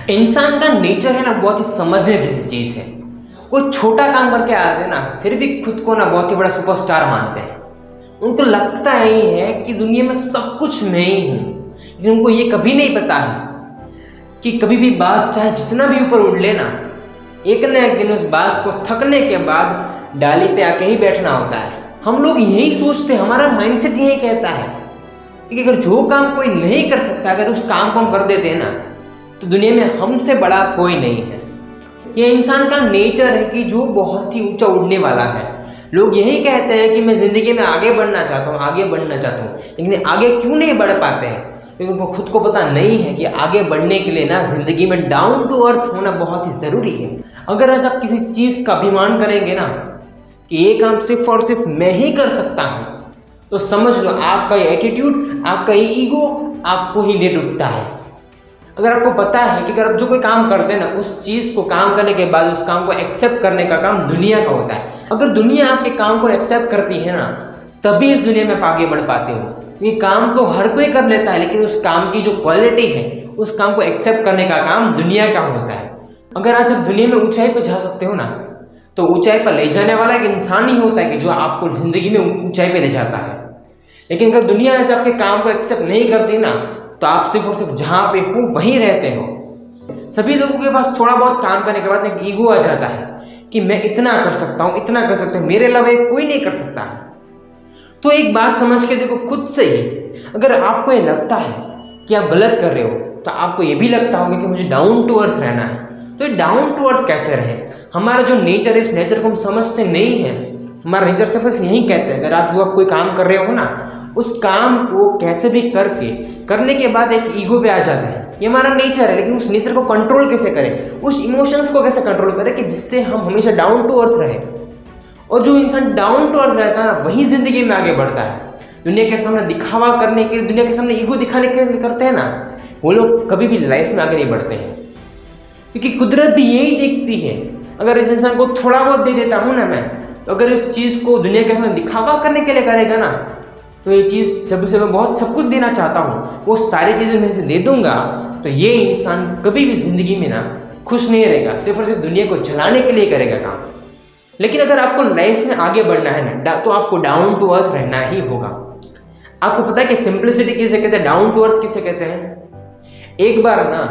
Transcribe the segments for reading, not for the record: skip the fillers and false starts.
इंसान का नेचर है ना, बहुत ही समझने जैसी चीज है। कोई छोटा काम करके आते हैं ना, फिर भी खुद को ना बहुत ही बड़ा सुपरस्टार मानते हैं। उनको लगता ही है कि दुनिया में सब कुछ मैं ही हूँ, लेकिन उनको ये कभी नहीं पता है कि कभी भी बात चाहे जितना भी ऊपर उड़ ले ना, एक न एक दिन उस बात को थकने के बाद डाली पे आके ही बैठना होता है। हम लोग यही सोचते हैं, हमारा माइंडसेट यही कहता है कि अगर जो काम कोई नहीं कर सकता, अगर उस काम को हम कर देते हैं ना, तो दुनिया में हमसे बड़ा कोई नहीं है। ये इंसान का नेचर है कि जो बहुत ही ऊंचा उड़ने वाला है। लोग यही कहते हैं कि मैं ज़िंदगी में आगे बढ़ना चाहता हूँ, आगे बढ़ना चाहता हूँ, लेकिन आगे क्यों नहीं बढ़ पाते हैं? क्योंकि उनको खुद को पता नहीं है कि आगे बढ़ने के लिए ना ज़िंदगी में डाउन टू अर्थ होना बहुत ही ज़रूरी है। अगर आज आप किसी चीज़ का अभिमान करेंगे ना कि ये काम सिर्फ और सिर्फ मैं ही कर सकता हूँ, तो समझ लो आपका ये एटीट्यूड, आपका ये ईगो आपको ही ले डूबता है। अगर आपको पता है कि अगर आप जो कोई काम करते हैं ना, उस चीज़ को काम करने के बाद उस काम को एक्सेप्ट करने का काम दुनिया का होता है। अगर दुनिया आपके काम को एक्सेप्ट करती है ना, तभी इस दुनिया में आप आगे बढ़ पाते हो। ये काम तो हर कोई कर लेता है, लेकिन उस काम की जो क्वालिटी है, उस काम को एक्सेप्ट करने का काम दुनिया का होता है। अगर आज आप दुनिया में ऊंचाई पर जा सकते हो ना, तो ऊंचाई पर ले जाने वाला एक इंसान ही होता है कि जो आपको जिंदगी में ऊंचाई पर ले जाता है। लेकिन अगर दुनिया आज आपके काम को एक्सेप्ट नहीं करती ना, तो आप सिर्फ और सिर्फ जहाँ पे हो वहीं रहते हो। सभी लोगों के पास थोड़ा बहुत काम करने के बाद एक ईगो आ जाता है कि मैं इतना कर सकता हूँ, इतना कर सकता हूँ, मेरे अलावा कोई नहीं कर सकता है। तो एक बात समझ के देखो खुद से ही, अगर आपको ये लगता है कि आप गलत कर रहे हो, तो आपको ये भी लगता होगा कि मुझे डाउन टू अर्थ रहना है। तो ये डाउन टू अर्थ कैसे रहे? हमारा जो नेचर है, इस नेचर को हम समझते नहीं है। हमारा नेचर सिर्फ यही कहते हैं, अगर आज जो आप कोई काम कर रहे हो ना, उस काम को कैसे भी करने के बाद एक ईगो पे आ जाता है। ये हमारा नेचर है, लेकिन उस नेचर को कंट्रोल कैसे करें, उस इमोशंस को कैसे कंट्रोल करें कि जिससे हम हमेशा डाउन टू अर्थ रहे। और जो इंसान डाउन टू अर्थ रहता है ना, वही जिंदगी में आगे बढ़ता है। दुनिया के सामने दिखावा करने के लिए, दुनिया के सामने ईगो दिखाने के लिए करते हैं ना, वो लोग कभी भी लाइफ में आगे नहीं बढ़ते हैं। क्योंकि कुदरत भी यही देखती है, अगर इस इंसान को थोड़ा बहुत दे देता हूँ ना मैं, तो अगर इस चीज़ को दुनिया के सामने दिखावा करने के लिए करेगा ना, तो ये चीज़ जब उसे मैं बहुत सब कुछ देना चाहता हूँ, वो सारी चीज़ें मैं इसे दे दूंगा, तो ये इंसान कभी भी ज़िंदगी में ना खुश नहीं रहेगा, सिर्फ और सिर्फ दुनिया को जलाने के लिए करेगा काम। लेकिन अगर आपको लाइफ में आगे बढ़ना है ना, तो आपको डाउन टू अर्थ रहना ही होगा। आपको पता है कि सिंप्लिसिटी किसे कहते हैं, डाउन टू अर्थ किसे कहते हैं? एक बार ना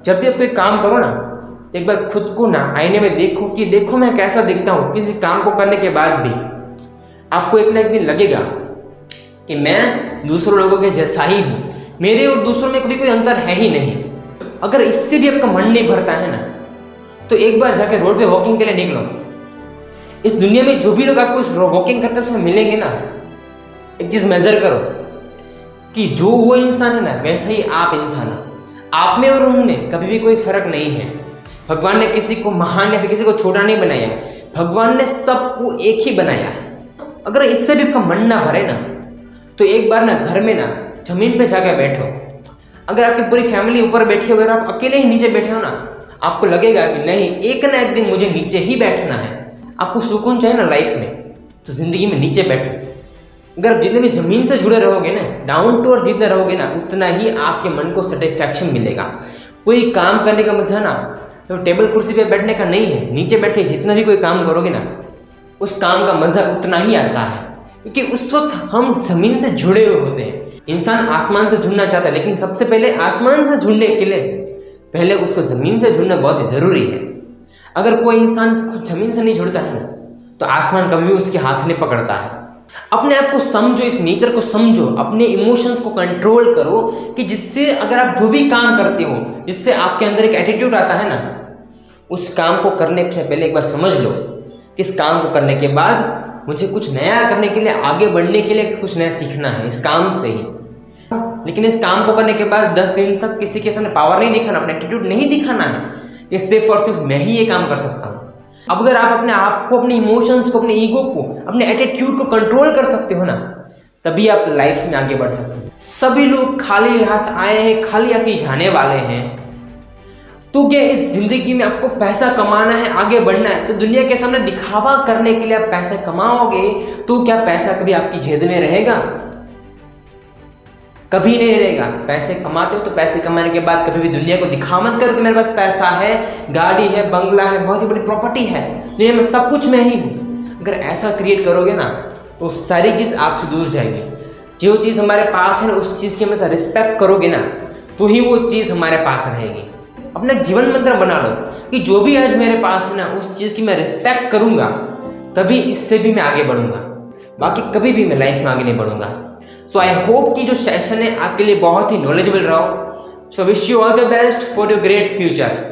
जब भी आप कोई काम करो ना, एक बार खुद को ना आईने में देखो कि देखो मैं कैसा दिखता हूँ। किसी काम को करने के बाद भी आपको एक ना एक दिन लगेगा कि मैं दूसरों लोगों के जैसा ही हूँ, मेरे और दूसरों में कभी कोई अंतर है ही नहीं। अगर इससे भी आपका मन नहीं भरता है ना, तो एक बार जाकर रोड पे वॉकिंग के लिए निकलो। इस दुनिया में जो भी लोग आपको इस वॉकिंग करते हैं उसमें मिलेंगे ना, एक चीज़ मेजर करो कि जो वो इंसान है ना, वैसा ही आप इंसान हो। आप में और उनमें कभी भी कोई फर्क नहीं है। भगवान ने किसी को महान या फिर किसी को छोटा नहीं बनाया है, भगवान ने सबको एक ही बनाया है। अगर इससे भी आपका मन ना भरे ना, तो एक बार ना घर में ना जमीन पे जाकर बैठो। अगर आपकी पूरी फैमिली ऊपर बैठी हो, अगर आप अकेले ही नीचे बैठे हो ना, आपको लगेगा कि नहीं, एक ना एक दिन मुझे नीचे ही बैठना है। आपको सुकून चाहिए ना लाइफ में, तो जिंदगी में नीचे बैठो। अगर आप जितने भी जमीन से जुड़े रहोगे ना, डाउन टू अर्थ जितने रहोगे ना, उतना ही आपके मन को सेटिस्फैक्शन मिलेगा। कोई काम करने का मजा ना तो टेबल कुर्सी पे बैठने का नहीं है। नीचे बैठ के जितना भी कोई काम करोगे ना, उस काम का मजा उतना ही आता है, क्योंकि उस वक्त हम जमीन से जुड़े हुए होते हैं। इंसान आसमान से जुड़ना चाहता है, लेकिन सबसे पहले आसमान से जुड़ने के लिए पहले उसको जमीन से जुड़ना बहुत ही जरूरी है। अगर कोई इंसान खुद जमीन से नहीं जुड़ता है ना, तो आसमान कभी भी उसके हाथ नहीं पकड़ता है। अपने आप को समझो, इस नेचर को समझो, अपने इमोशंस को कंट्रोल करो कि जिससे अगर आप जो भी काम करते हो, जिससे आपके अंदर एक एटीट्यूड आता है ना, उस काम को करने से पहले एक बार समझ लो कि इस काम को करने के बाद मुझे कुछ नया करने के लिए, आगे बढ़ने के लिए कुछ नया सीखना है इस काम से ही। लेकिन इस काम को करने के बाद 10 दिन तक किसी के सामने पावर नहीं दिखाना, अपना एटीट्यूड नहीं दिखाना है कि सिर्फ और सिर्फ मैं ही ये काम कर सकता हूँ। अब अगर आप अपने आप को, अपने इमोशंस को, अपने ईगो को, अपने एटीट्यूड को कंट्रोल कर सकते हो ना, तभी आप लाइफ में आगे बढ़ सकते हो। सभी लोग खाली हाथ आए हैं, खाली हाथ ही जाने वाले हैं। तो क्या इस जिंदगी में आपको पैसा कमाना है, आगे बढ़ना है, तो दुनिया के सामने दिखावा करने के लिए आप पैसे कमाओगे, तो क्या पैसा कभी आपकी जेब में रहेगा? कभी नहीं रहेगा। पैसे कमाते हो तो पैसे कमाने के बाद कभी भी दुनिया को दिखा मत करो कि मेरे पास पैसा है, गाड़ी है, बंगला है, बहुत ही बड़ी प्रॉपर्टी है, दुनिया में सब कुछ मैं ही हूँ। अगर ऐसा क्रिएट करोगे ना तो सारी चीज़ आपसे दूर जाएगी। जो चीज़ हमारे पास है ना उस चीज़ की हमेशा रिस्पेक्ट करोगे ना तो ही वो चीज़ हमारे पास रहेगी। अपना जीवन मंत्र बना लो कि जो भी आज मेरे पास है ना उस चीज़ की मैं रिस्पेक्ट करूँगा तभी इससे भी मैं आगे बढ़ूँगा, बाकी कभी भी मैं लाइफ में आगे नहीं बढ़ूँगा। सो आई होप कि जो सेशन है आपके लिए बहुत ही नॉलेजेबल रहा हो। So wish you all the best for your great future.